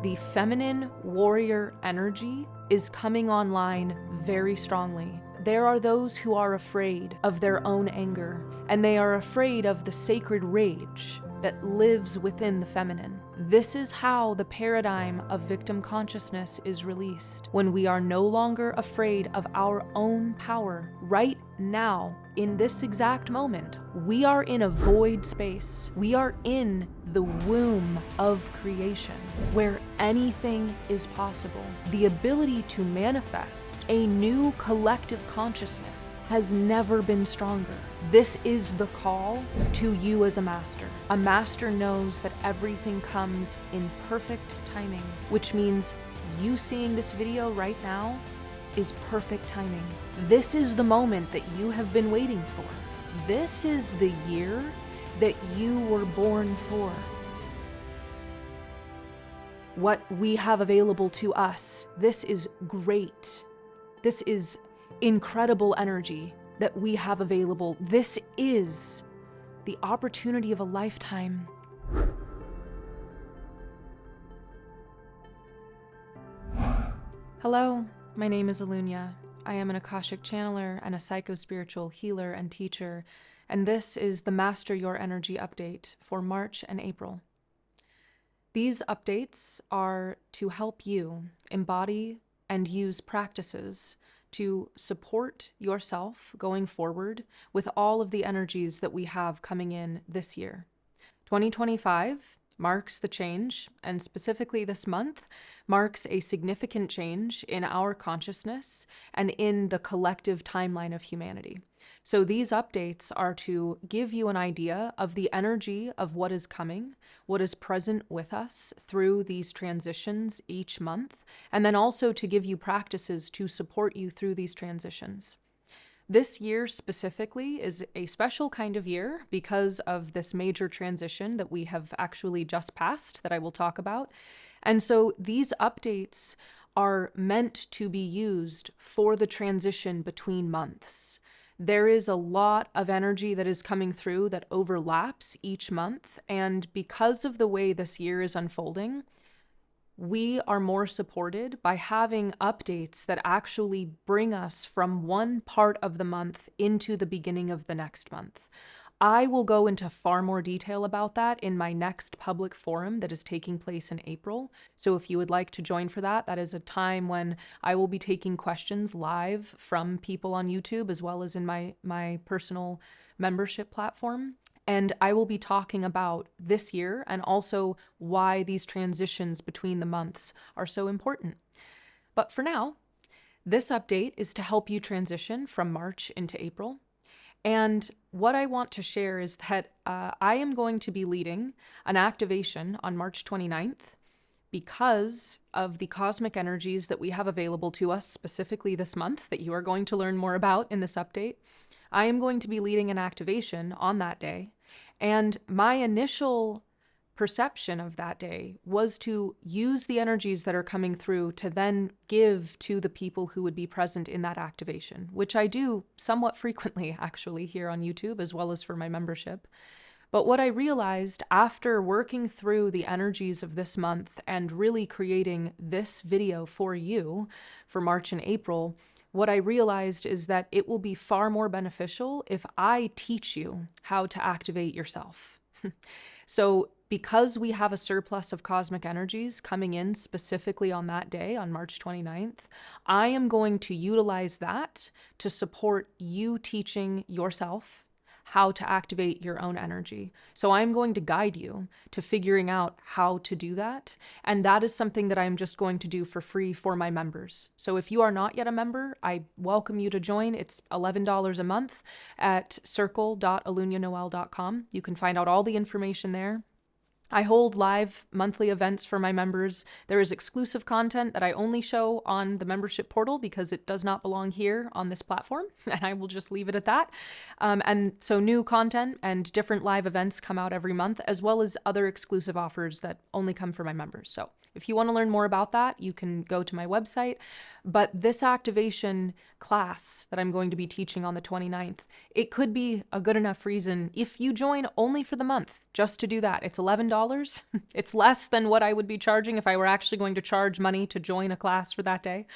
The feminine warrior energy is coming online very strongly. There are those who are afraid of their own anger, and they are afraid of the sacred rage that lives within the feminine. This is how the paradigm of victim consciousness is released, when we are no longer afraid of our own power. Right now, in this exact moment, we are in a void space. We are in the womb of creation, where anything is possible. The ability to manifest a new collective consciousness has never been stronger. This is the call to you as a master. A master knows that everything comes in perfect timing, which means you seeing this video right now is perfect timing. This is the moment that you have been waiting for. This is the year that you were born for. What we have available to us, this is great. This is incredible energy that we have available. This is the opportunity of a lifetime. Hello, my name is Eluña. I am an Akashic channeler and a psycho-spiritual healer and teacher, and this is the Master Your Energy update for March and April. These updates are to help you embody and use practices to support yourself going forward with all of the energies that we have coming in this year. 2025 marks the change, and specifically this month marks a significant change in our consciousness and in the collective timeline of humanity. So these updates are to give you an idea of the energy of what is coming, what is present with us through these transitions each month, and then also to give you practices to support you through these transitions. This year specifically is a special kind of year because of this major transition that we have actually just passed that I will talk about. And so these updates are meant to be used for the transition between months. There is a lot of energy that is coming through that overlaps each month, and because of the way this year is unfolding, we are more supported by having updates that actually bring us from one part of the month into the beginning of the next month. I will go into far more detail about that in my next public forum that is taking place in April. So if you would like to join for that, that is a time when I will be taking questions live from people on YouTube as well as in my personal membership platform. And I will be talking about this year and also why these transitions between the months are so important. But for now, this update is to help you transition from March into April. And what I want to share is that I am going to be leading an activation on March 29th because of the cosmic energies that we have available to us specifically this month that you are going to learn more about in this update. I am going to be leading an activation on that day. And my initial perception of that day was to use the energies that are coming through to then give to the people who would be present in that activation, which I do somewhat frequently actually here on YouTube as well as for my membership. But what I realized after working through the energies of this month and really creating this video for you for March and April, what I realized is that it will be far more beneficial if I teach you how to activate yourself. So because we have a surplus of cosmic energies coming in specifically on that day, on March 29th, I am going to utilize that to support you teaching yourself how to activate your own energy. So I'm going to guide you to figuring out how to do that. And that is something that I'm just going to do for free for my members. So if you are not yet a member, I welcome you to join. It's $11 a month at circle.eluñanoel.com. You can find out all the information there. I hold live monthly events for my members. There is exclusive content that I only show on the membership portal because it does not belong here on this platform, and I will just leave it at that. And so new content and different live events come out every month, as well as other exclusive offers that only come for my members. So If you want to learn more about that, you can go to my website. But this activation class that I'm going to be teaching on the 29th, it could be a good enough reason if you join only for the month, just to do that. It's $11. It's less than what I would be charging if I were actually going to charge money to join a class for that day.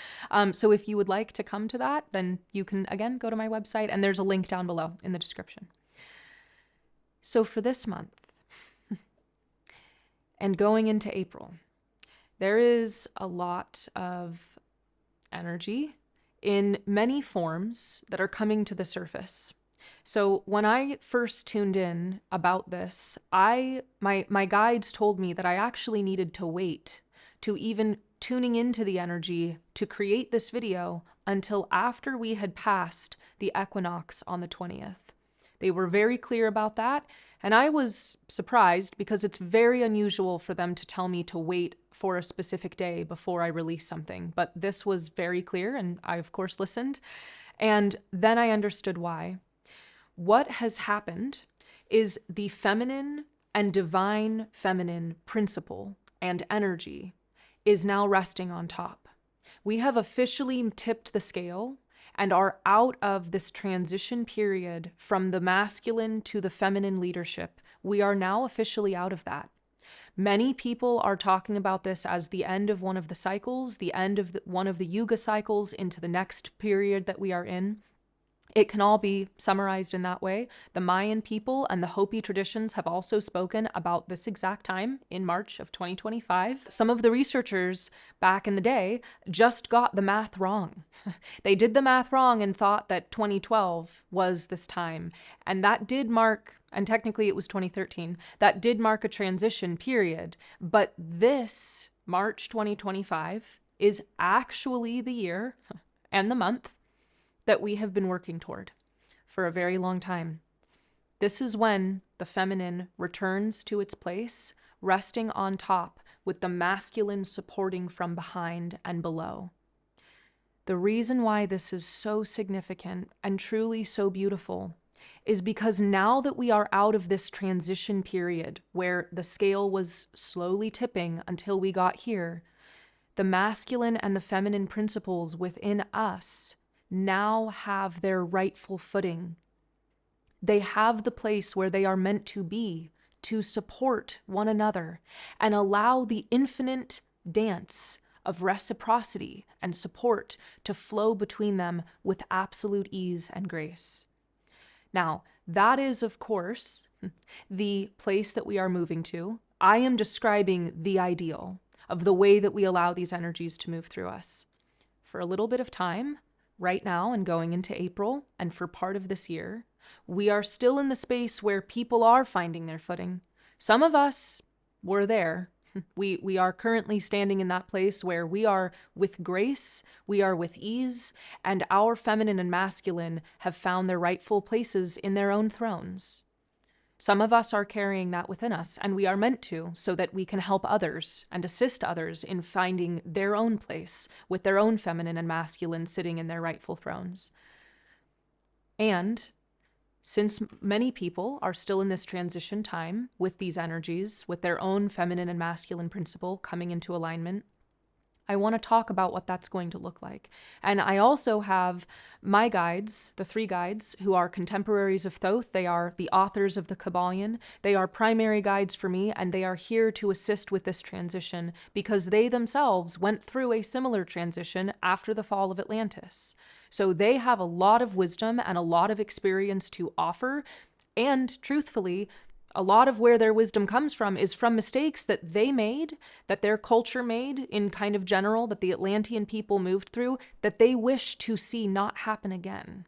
So if you would like to come to that, then you can, again, go to my website, and there's a link down below in the description. So for this month, and going into April, there is a lot of energy in many forms that are coming to the surface. So when I first tuned in about this, my guides told me that I actually needed to wait to even tuning into the energy to create this video until after we had passed the equinox on the 20th. They were very clear about that, and I was surprised because it's very unusual for them to tell me to wait for a specific day before I release something. But this was very clear, and I, of course, listened. And then I understood why. What has happened is the feminine and divine feminine principle and energy is now resting on top. We have officially tipped the scale and are out of this transition period from the masculine to the feminine leadership. We are now officially out of that. Many people are talking about this as the end of one of the cycles, the end of one of the Yuga cycles into the next period that we are in. It can all be summarized in that way. The Mayan people and the Hopi traditions have also spoken about this exact time in March of 2025. Some of the researchers back in the day just got the math wrong. They did the math wrong and thought that 2012 was this time. And that did mark, and technically it was 2013, that did mark a transition period. But this March 2025 is actually the year and the month that we have been working toward for a very long time. This is when the feminine returns to its place, resting on top with the masculine supporting from behind and below. The reason why this is so significant and truly so beautiful is because now that we are out of this transition period where the scale was slowly tipping until we got here, the masculine and the feminine principles within us now have their rightful footing. They have the place where they are meant to be, to support one another and allow the infinite dance of reciprocity and support to flow between them with absolute ease and grace. Now, that is, of course, the place that we are moving to. I am describing the ideal of the way that we allow these energies to move through us. For a little bit of time, right now and going into April, and for part of this year, we are still in the space where people are finding their footing. Some of us were there. We are currently standing in that place where we are with grace, we are with ease, and our feminine and masculine have found their rightful places in their own thrones. Some of us are carrying that within us, and we are meant to, so that we can help others and assist others in finding their own place with their own feminine and masculine sitting in their rightful thrones. And since many people are still in this transition time with these energies, with their own feminine and masculine principle coming into alignment, I want to talk about what that's going to look like. And I also have my guides, the 3 guides, who are contemporaries of Thoth. They are the authors of the Kabbalion. They are primary guides for me, and they are here to assist with this transition because they themselves went through a similar transition after the fall of Atlantis. So they have a lot of wisdom and a lot of experience to offer. And truthfully, a lot of where their wisdom comes from is from mistakes that they made, that their culture made in kind of general, that the Atlantean people moved through, that they wish to see not happen again.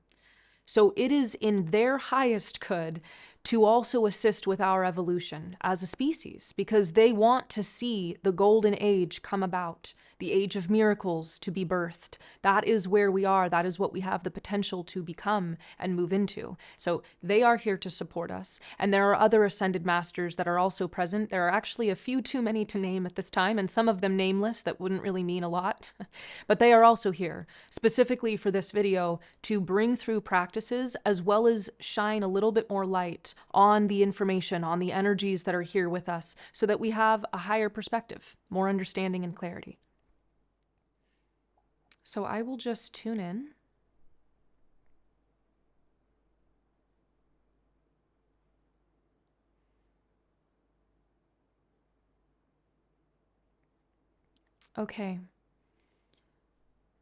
So it is in their highest good to also assist with our evolution as a species, because they want to see the golden age come about, the age of miracles to be birthed. That is where we are. That is what we have the potential to become and move into. So they are here to support us. And there are other ascended masters that are also present. There are actually a few too many to name at this time, and some of them nameless that wouldn't really mean a lot. But they are also here, specifically for this video, to bring through practices as well as shine a little bit more light focus on the information, on the energies that are here with us, so that we have a higher perspective, more understanding and clarity. So I will just tune in. Okay.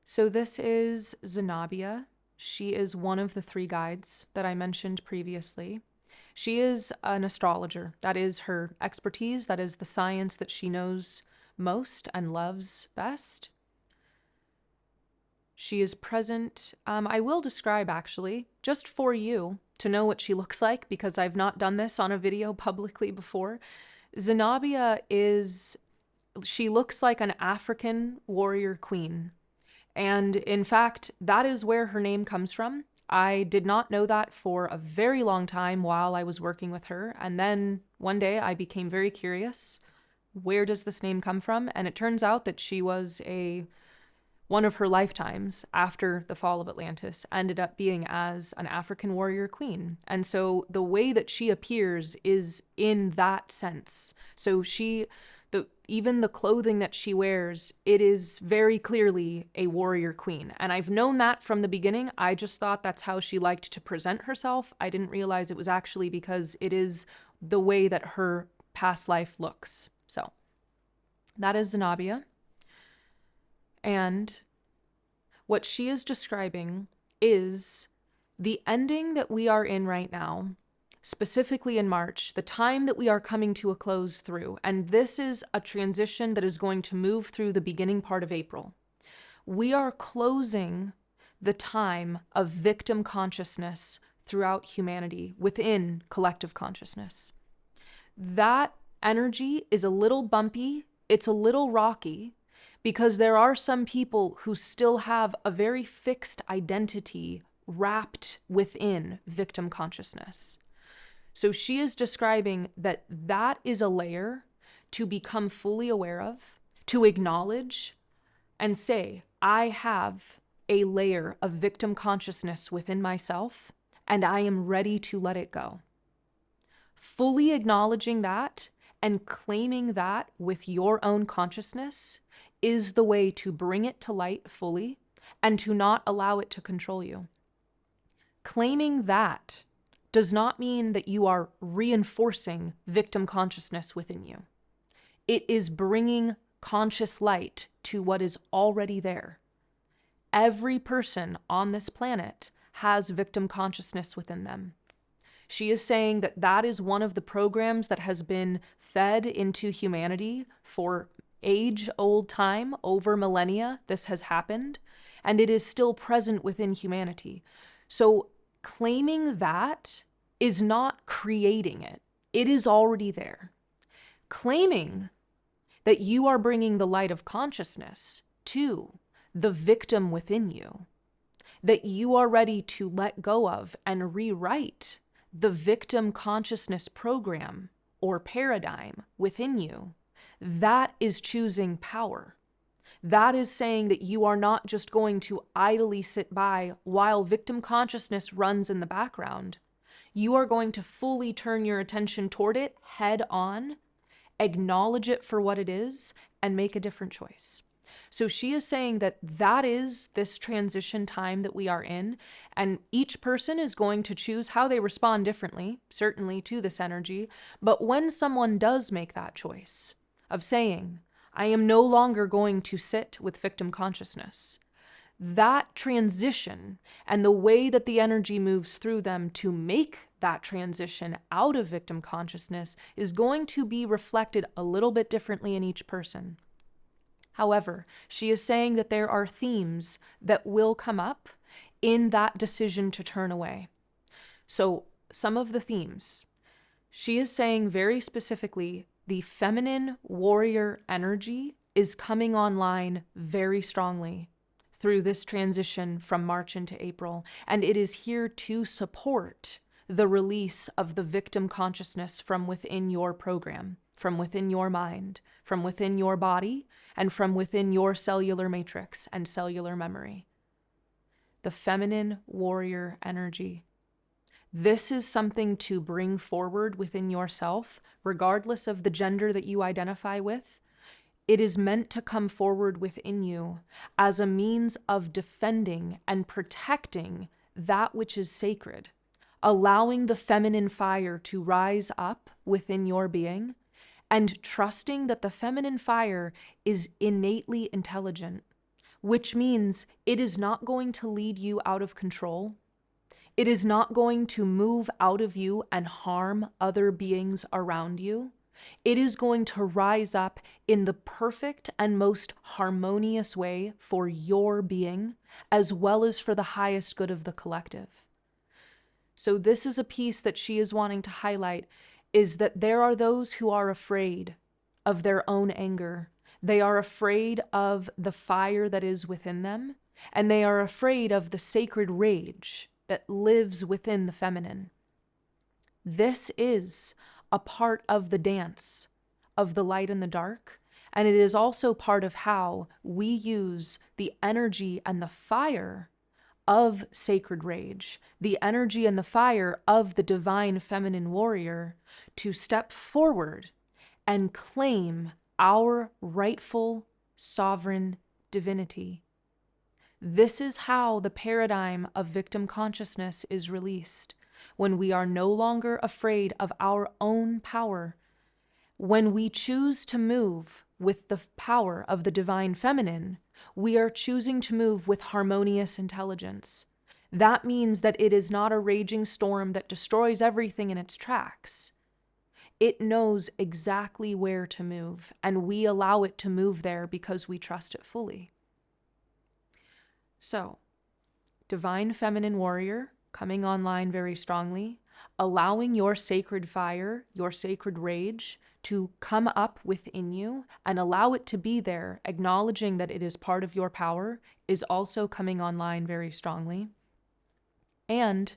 So this is Zhenobia. She is one of the 3 guides that I mentioned previously. She is an astrologer. That is her expertise. That is the science that she knows most and loves best. She is present. I will describe, actually, just for you to know what she looks like, because I've not done this on a video publicly before. Zhenobia she looks like an African warrior queen. And in fact, that is where her name comes from. I did not know that for a very long time while I was working with her. And then one day I became very curious. Where does this name come from? And it turns out that she was one of her lifetimes after the fall of Atlantis ended up being as an African warrior queen. And so the way that she appears is in that sense. So even the clothing that she wears, it is very clearly a warrior queen. And I've known that from the beginning. I just thought that's how she liked to present herself. I didn't realize it was actually because it is the way that her past life looks. So that is Zhenobia. And what she is describing is the ending that we are in right now, specifically in March, the time that we are coming to a close through. And this is a transition that is going to move through the beginning part of April. We are closing the time of victim consciousness throughout humanity within collective consciousness. That energy is a little bumpy. It's a little rocky, because there are some people who still have a very fixed identity wrapped within victim consciousness. So she is describing that is a layer to become fully aware of, to acknowledge and say, I have a layer of victim consciousness within myself, and I am ready to let it go. Fully acknowledging that and claiming that with your own consciousness is the way to bring it to light fully and to not allow it to control you. Claiming that does not mean that you are reinforcing victim consciousness within you. It is bringing conscious light to what is already there. Every person on this planet has victim consciousness within them. She is saying that is one of the programs that has been fed into humanity for age-old time, over millennia. This has happened, and it is still present within humanity. So claiming that is not creating it. It is already there. Claiming that you are bringing the light of consciousness to the victim within you, that you are ready to let go of and rewrite the victim consciousness program or paradigm within you, that is choosing power. That is saying that you are not just going to idly sit by while victim consciousness runs in the background. You are going to fully turn your attention toward it head on, acknowledge it for what it is, and make a different choice. So she is saying that is this transition time that we are in, and each person is going to choose how they respond differently, certainly to this energy. But when someone does make that choice of saying, I am no longer going to sit with victim consciousness, that transition and the way that the energy moves through them to make that transition out of victim consciousness is going to be reflected a little bit differently in each person. However, she is saying that there are themes that will come up in that decision to turn away. So some of the themes, she is saying very specifically, the feminine warrior energy is coming online very strongly through this transition from March into April, and it is here to support the release of the victim consciousness from within your program, from within your mind, from within your body, and from within your cellular matrix and cellular memory. The feminine warrior energy. This is something to bring forward within yourself, regardless of the gender that you identify with. It is meant to come forward within you as a means of defending and protecting that which is sacred, allowing the feminine fire to rise up within your being, and trusting that the feminine fire is innately intelligent, which means it is not going to lead you out of control. It is not going to move out of you and harm other beings around you. It is going to rise up in the perfect and most harmonious way for your being, as well as for the highest good of the collective. So this is a piece that she is wanting to highlight, is that there are those who are afraid of their own anger. They are afraid of the fire that is within them, and they are afraid of the sacred rage that lives within the feminine. This is a part of the dance of the light and the dark, and it is also part of how we use the energy and the fire of sacred rage, the energy and the fire of the divine feminine warrior, to step forward and claim our rightful sovereign divinity. This is how the paradigm of victim consciousness is released, when we are no longer afraid of our own power, when we choose to move with the power of the divine feminine. We are choosing to move with harmonious intelligence. That means that it is not a raging storm that destroys everything in its tracks. It knows exactly where to move, and we allow it to move there because we trust it fully. So, divine feminine warrior coming online very strongly, allowing your sacred fire, your sacred rage to come up within you and allow it to be there, acknowledging that it is part of your power, is also coming online very strongly. And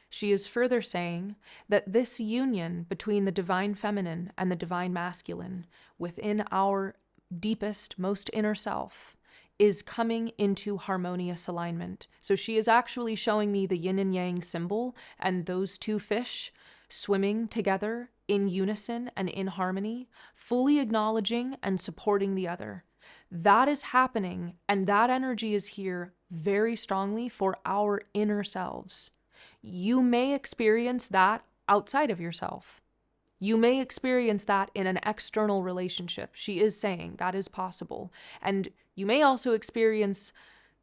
she is further saying that this union between the divine feminine and the divine masculine within our deepest, most inner self is coming into harmonious alignment. So she is actually showing me the yin and yang symbol and those two fish swimming together in unison and in harmony, fully acknowledging and supporting the other. That is happening, and that energy is here very strongly for our inner selves. You may experience that outside of yourself. You may experience that in an external relationship. She is saying that is possible. And you may also experience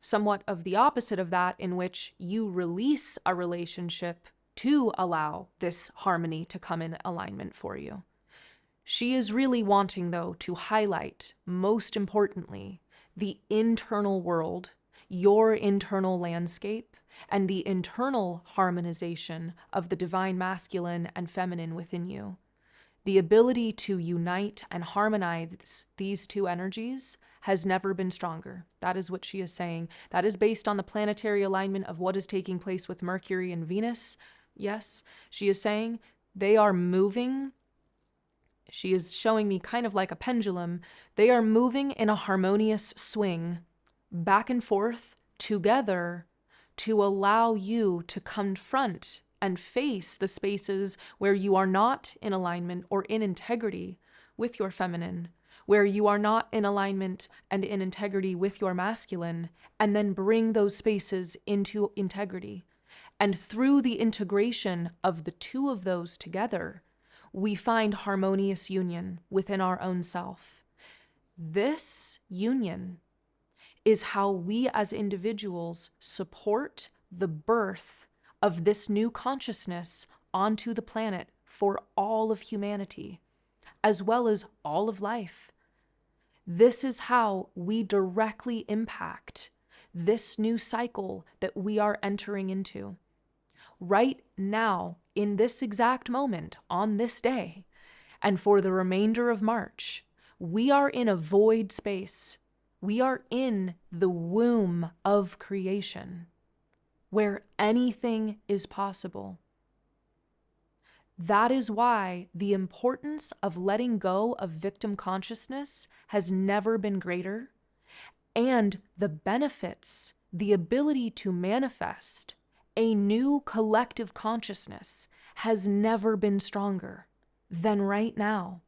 somewhat of the opposite of that, in which you release a relationship to allow this harmony to come in alignment for you. She is really wanting, though, to highlight, most importantly, the internal world, your internal landscape, and the internal harmonization of the divine masculine and feminine within you. The ability to unite and harmonize these two energies has never been stronger. That is what she is saying. That is based on the planetary alignment of what is taking place with Mercury and Venus. Yes, she is saying they are moving. She is showing me kind of like a pendulum. They are moving in a harmonious swing back and forth together to allow you to confront and face the spaces where you are not in alignment or in integrity with your feminine, where you are not in alignment and in integrity with your masculine, and then bring those spaces into integrity. And through the integration of the two of those together, we find harmonious union within our own self. This union is how we as individuals support the birth of this new consciousness onto the planet for all of humanity, as well as all of life. This is how we directly impact this new cycle that we are entering into. Right now, in this exact moment, on this day, and for the remainder of March, we are in a void space. We are in the womb of creation, where anything is possible. That is why the importance of letting go of victim consciousness has never been greater, and the benefits, the ability to manifest a new collective consciousness has never been stronger than right now.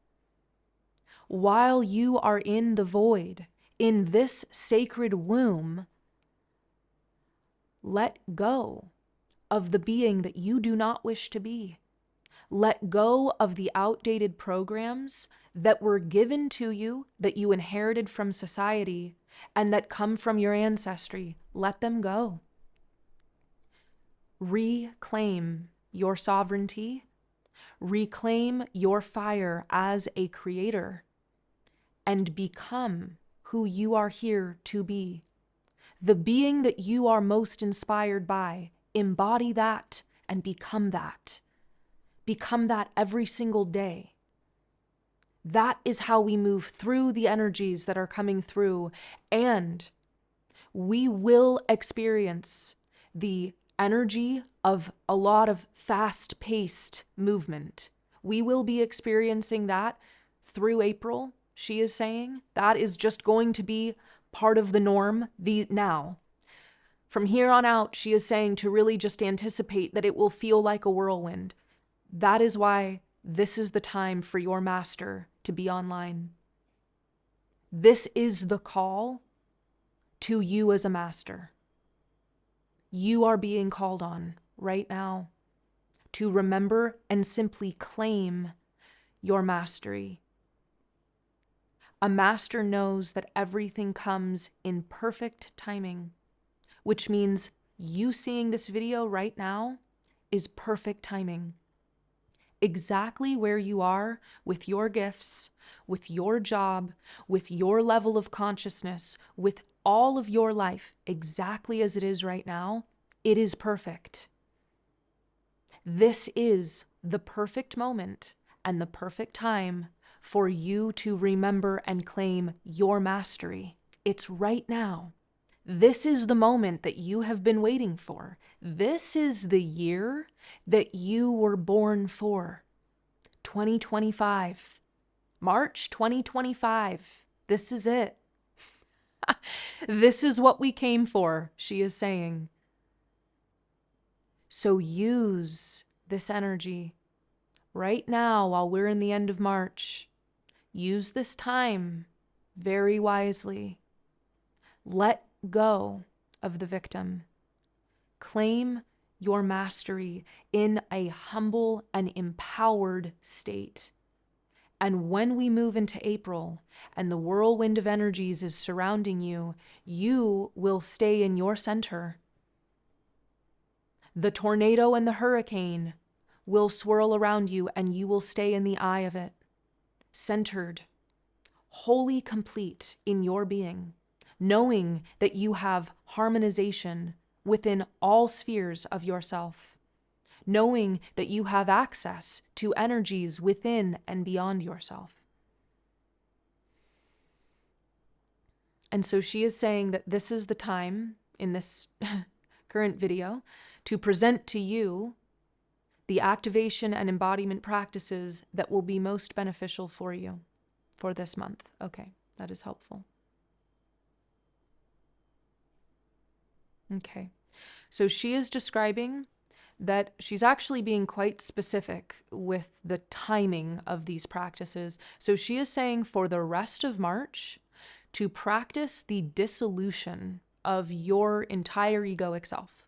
While you are in the void, in this sacred womb, let go of the being that you do not wish to be. Let go of the outdated programs that were given to you, that you inherited from society, and that come from your ancestry. Let them go. Reclaim your sovereignty. Reclaim your fire as a creator, and become who you are here to be. The being that you are most inspired by, embody that and become that. Become that every single day. That is how we move through the energies that are coming through, and we will experience the energy of a lot of fast-paced movement. We will be experiencing that through April, she is saying. That is just going to be part of the norm now. From here on out, she is saying to really just anticipate that it will feel like a whirlwind. That is why this is the time for your master to be online. This is the call to you as a master. You are being called on right now to remember and simply claim your mastery. A master knows that everything comes in perfect timing, which means you seeing this video right now is perfect timing. Exactly where you are with your gifts, with your job, with your level of consciousness, with all of your life, exactly as it is right now, it is perfect. This is the perfect moment and the perfect time for you to remember and claim your mastery. It's right now. This is the moment that you have been waiting for. This is the year that you were born for. 2025. March 2025. This is it. This is what we came for, she is saying. So use this energy right now while we're in the end of March. Use this time very wisely. Let go of the victim. Claim your mastery in a humble and empowered state. And when we move into April and the whirlwind of energies is surrounding you, you will stay in your center. The tornado and the hurricane will swirl around you, and you will stay in the eye of it, centered, wholly complete in your being, knowing that you have harmonization within all spheres of yourself, knowing that you have access to energies within and beyond yourself. And so she is saying that this is the time in this current video to present to you the activation and embodiment practices that will be most beneficial for you for this month. Okay, that is helpful. Okay, so she is describing that she's actually being quite specific with the timing of these practices. So she is saying for the rest of March to practice the dissolution of your entire egoic self,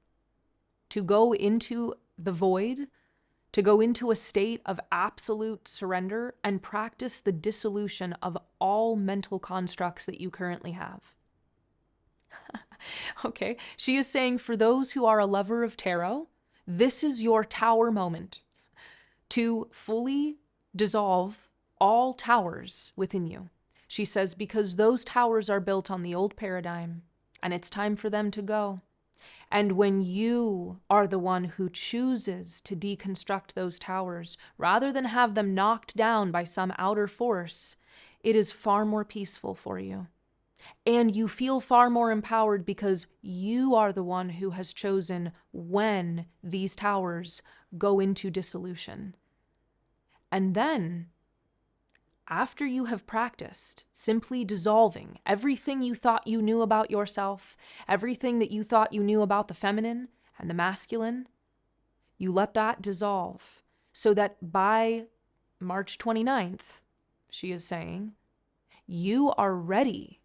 to go into the void, to go into a state of absolute surrender and practice the dissolution of all mental constructs that you currently have. Okay, she is saying for those who are a lover of tarot, this is your tower moment to fully dissolve all towers within you. She says because those towers are built on the old paradigm and it's time for them to go. And when you are the one who chooses to deconstruct those towers, rather than have them knocked down by some outer force, it is far more peaceful for you. And you feel far more empowered because you are the one who has chosen when these towers go into dissolution. And then, after you have practiced simply dissolving everything you thought you knew about yourself, everything that you thought you knew about the feminine, and the masculine, you let that dissolve so that by March 29th, she is saying, you are ready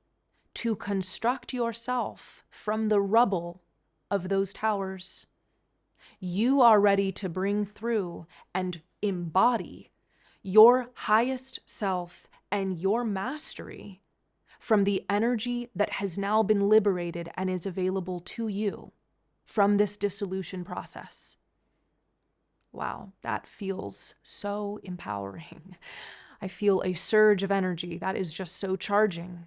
to construct yourself from the rubble of those towers. You are ready to bring through and embody your highest self and your mastery from the energy that has now been liberated and is available to you from this dissolution process. Wow, that feels so empowering. I feel a surge of energy that is just so charging.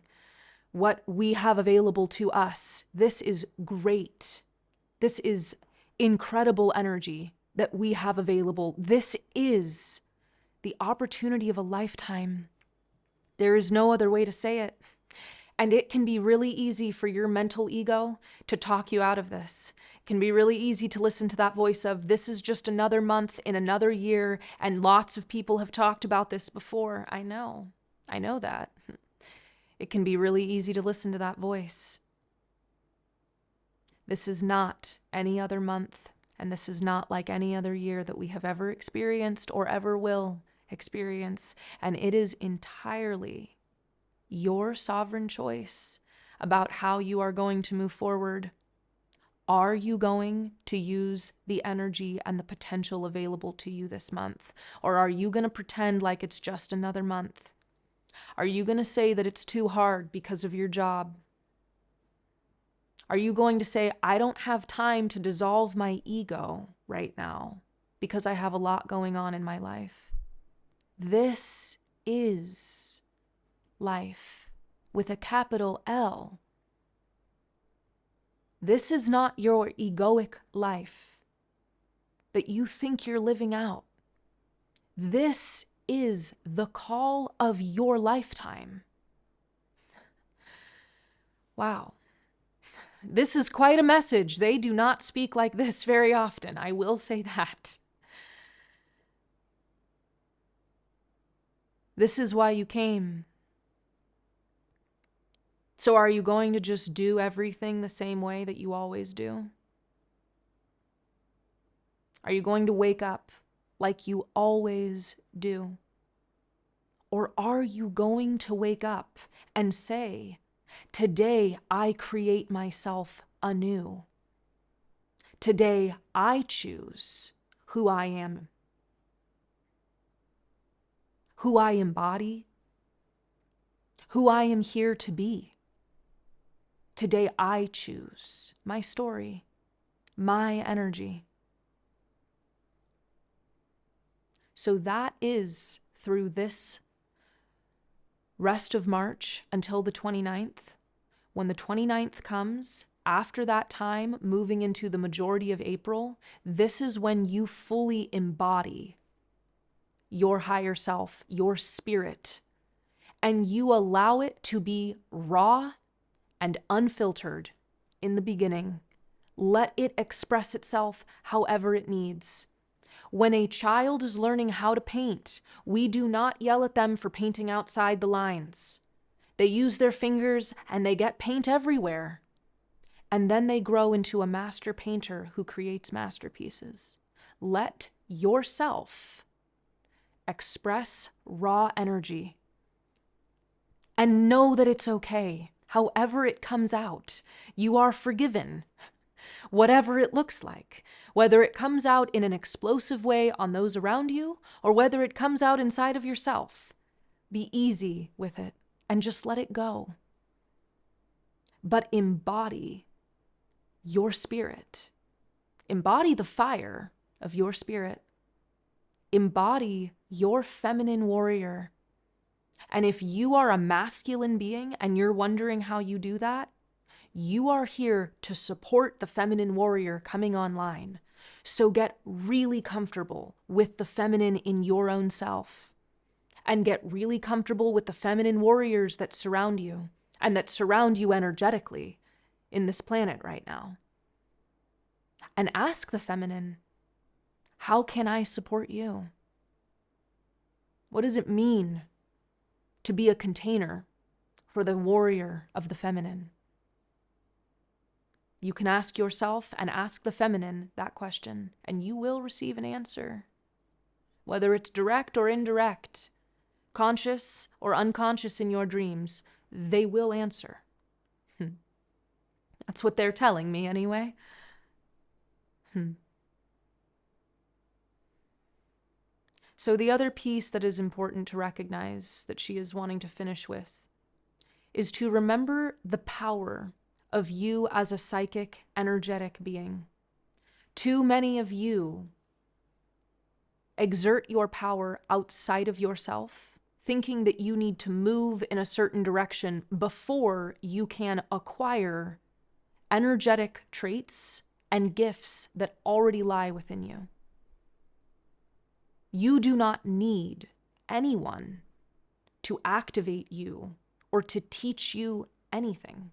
What we have available to us, this is great. This is incredible energy that we have available. This is the opportunity of a lifetime. There is no other way to say it. And it can be really easy for your mental ego to talk you out of this. It can be really easy to listen to that voice of, this is just another month in another year, and lots of people have talked about this before. I know that. It can be really easy to listen to that voice. This is not any other month, and this is not like any other year that we have ever experienced or ever will experience, and it is entirely your sovereign choice about how you are going to move forward. Are you going to use the energy and the potential available to you this month? Or are you going to pretend like it's just another month? Are you going to say that it's too hard because of your job? Are you going to say, I don't have time to dissolve my ego right now because I have a lot going on in my life? This is life with a capital L. This is not your egoic life that you think you're living out. This is the call of your lifetime. Wow. This is quite a message. They do not speak like this very often. I will say that. This is why you came. So are you going to just do everything the same way that you always do? Are you going to wake up like you always do? Or are you going to wake up and say, today I create myself anew. Today I choose who I am, who I embody, who I am here to be. Today I choose my story, my energy. So that is through this rest of March until the 29th. When the 29th comes, after that time, moving into the majority of April, this is when you fully embody your higher self, your spirit, and you allow it to be raw and unfiltered in the beginning. Let it express itself however it needs. When a child is learning how to paint, we do not yell at them for painting outside the lines. They use their fingers and they get paint everywhere. And then they grow into a master painter who creates masterpieces. Let yourself express raw energy and know that it's okay. However it comes out, you are forgiven. Whatever it looks like, whether it comes out in an explosive way on those around you, or whether it comes out inside of yourself, be easy with it and just let it go. But embody your spirit. Embody the fire of your spirit. Embody your feminine warrior. And if you are a masculine being and you're wondering how you do that, you are here to support the feminine warrior coming online. So get really comfortable with the feminine in your own self. And get really comfortable with the feminine warriors that surround you and that surround you energetically in this planet right now. And ask the feminine, how can I support you? What does it mean to be a container for the warrior of the feminine? You can ask yourself and ask the feminine that question, and you will receive an answer. Whether it's direct or indirect, conscious or unconscious in your dreams, they will answer. That's what they're telling me anyway. So the other piece that is important to recognize that she is wanting to finish with is to remember the power of you as a psychic, energetic being. Too many of you exert your power outside of yourself, thinking that you need to move in a certain direction before you can acquire energetic traits and gifts that already lie within you. You do not need anyone to activate you or to teach you anything.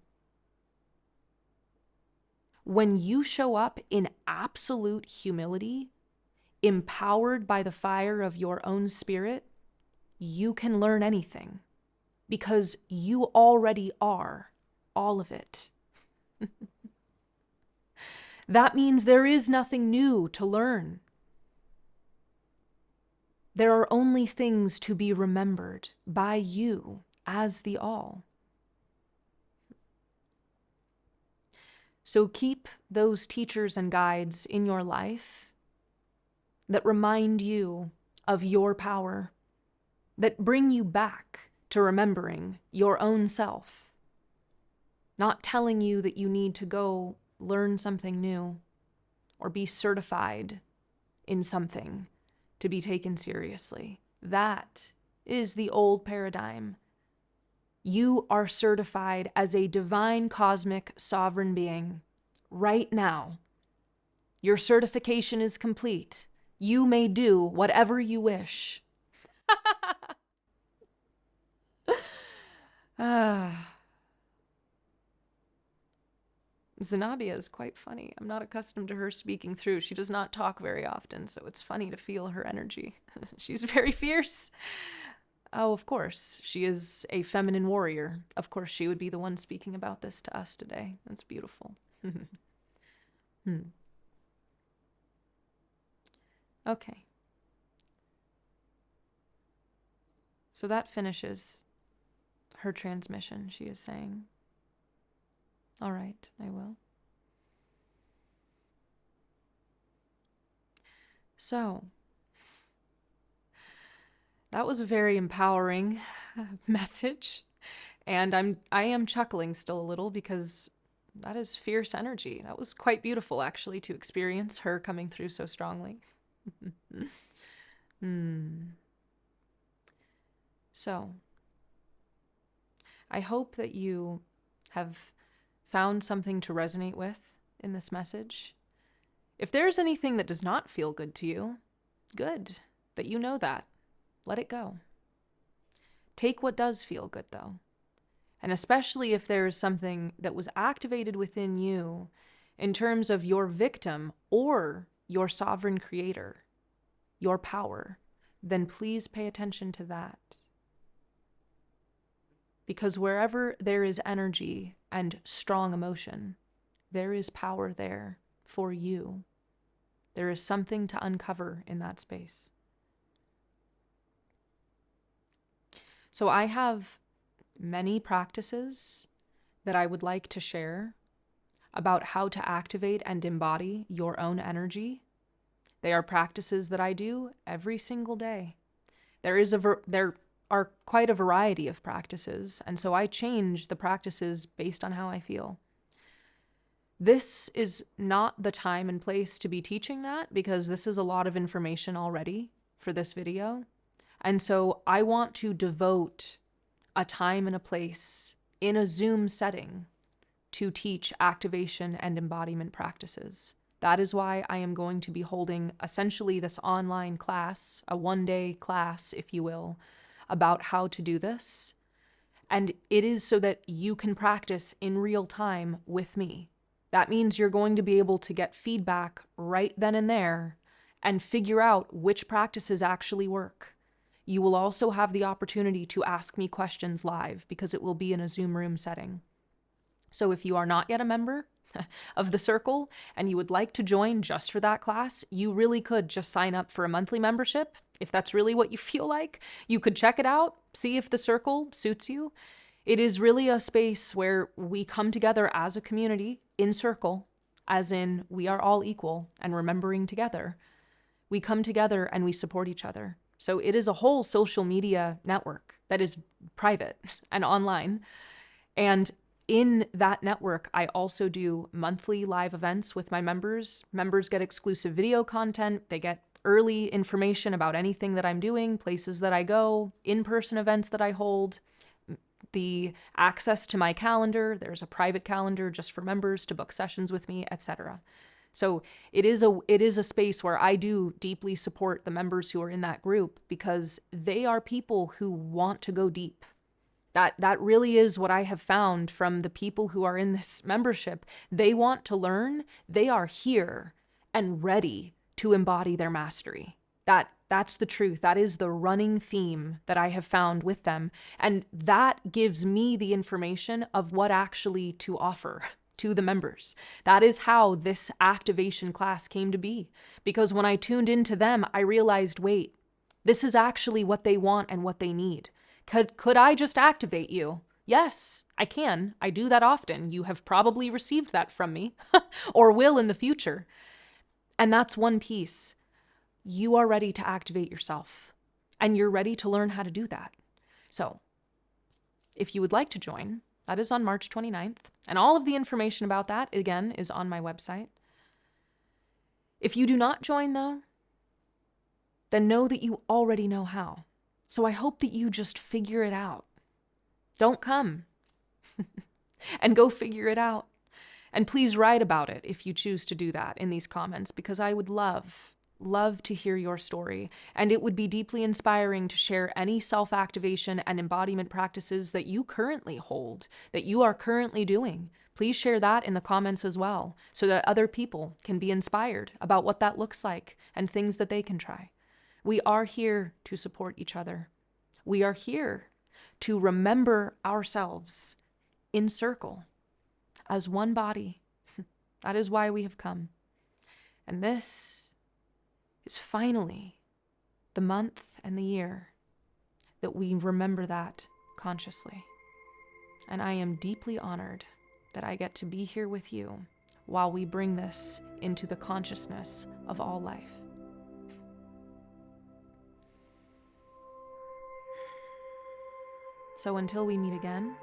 When you show up in absolute humility, empowered by the fire of your own spirit, you can learn anything because you already are all of it. That means there is nothing new to learn. There are only things to be remembered by you as the all. So keep those teachers and guides in your life that remind you of your power, that bring you back to remembering your own self, not telling you that you need to go learn something new or be certified in something to be taken seriously. That is the old paradigm. You are certified as a divine, cosmic, sovereign being right now. Your certification is complete. You may do whatever you wish. Zenobia is quite funny. I'm not accustomed to her speaking through. She does not talk very often, so it's funny to feel her energy. She's very fierce. Oh, of course. She is a feminine warrior. Of course, she would be the one speaking about this to us today. That's beautiful. Okay. So that finishes her transmission, she is saying. All right, I will. So, that was a very empowering message, and I am chuckling still a little because that is fierce energy. That was quite beautiful, actually, to experience her coming through so strongly. So, I hope that you have found something to resonate with in this message. If there's anything that does not feel good to you, good that you know that. Let it go. Take what does feel good, though. And especially if there is something that was activated within you in terms of your victim or your sovereign creator, your power, then please pay attention to that. Because wherever there is energy and strong emotion, there is power there for you. There is something to uncover in that space. So I have many practices that I would like to share about how to activate and embody your own energy. They are practices that I do every single day. There are quite a variety of practices, and so I change the practices based on how I feel. This is not the time and place to be teaching that because this is a lot of information already for this video. And so I want to devote a time and a place in a Zoom setting to teach activation and embodiment practices. That is why I am going to be holding essentially this online class, a one-day class, if you will, about how to do this. And it is so that you can practice in real time with me. That means you're going to be able to get feedback right then and there and figure out which practices actually work. You will also have the opportunity to ask me questions live because it will be in a Zoom room setting. So if you are not yet a member, of the circle and you would like to join just for that class, you really could just sign up for a monthly membership. If that's really what you feel like, you could check it out, see if the circle suits you. It is really a space where we come together as a community in circle, as in we are all equal and remembering together. We come together and we support each other. So it is a whole social media network that is private and online. And in that network, I also do monthly live events with my members. Members get exclusive video content. They get early information about anything that I'm doing, places that I go, in-person events that I hold, the access to my calendar. There's a private calendar just for members to book sessions with me, etc. So it is a space where I do deeply support the members who are in that group because they are people who want to go deep. That really is what I have found from the people who are in this membership. They want to learn. They are here and ready to embody their mastery. That's the truth. That is the running theme that I have found with them. And that gives me the information of what actually to offer to the members. That is how this activation class came to be. Because when I tuned into them, I realized, wait, this is actually what they want and what they need. Could I just activate you? Yes, I can. I do that often. You have probably received that from me or will in the future. And that's one piece. You are ready to activate yourself and you're ready to learn how to do that. So if you would like to join, that is on March 29th. And all of the information about that, again, is on my website. If you do not join, though, then know that you already know how. So I hope that you just figure it out. Don't come and go figure it out. And please write about it if you choose to do that in these comments, because I would love to hear your story. And it would be deeply inspiring to share any self-activation and embodiment practices that you currently hold, that you are currently doing. Please share that in the comments as well, so that other people can be inspired about what that looks like and things that they can try. We are here to support each other. We are here to remember ourselves in circle as one body. That is why we have come. And this is finally the month and the year that we remember that consciously. And I am deeply honored that I get to be here with you while we bring this into the consciousness of all life. So until we meet again,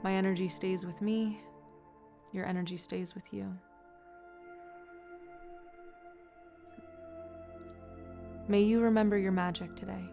my energy stays with me, your energy stays with you. May you remember your magic today.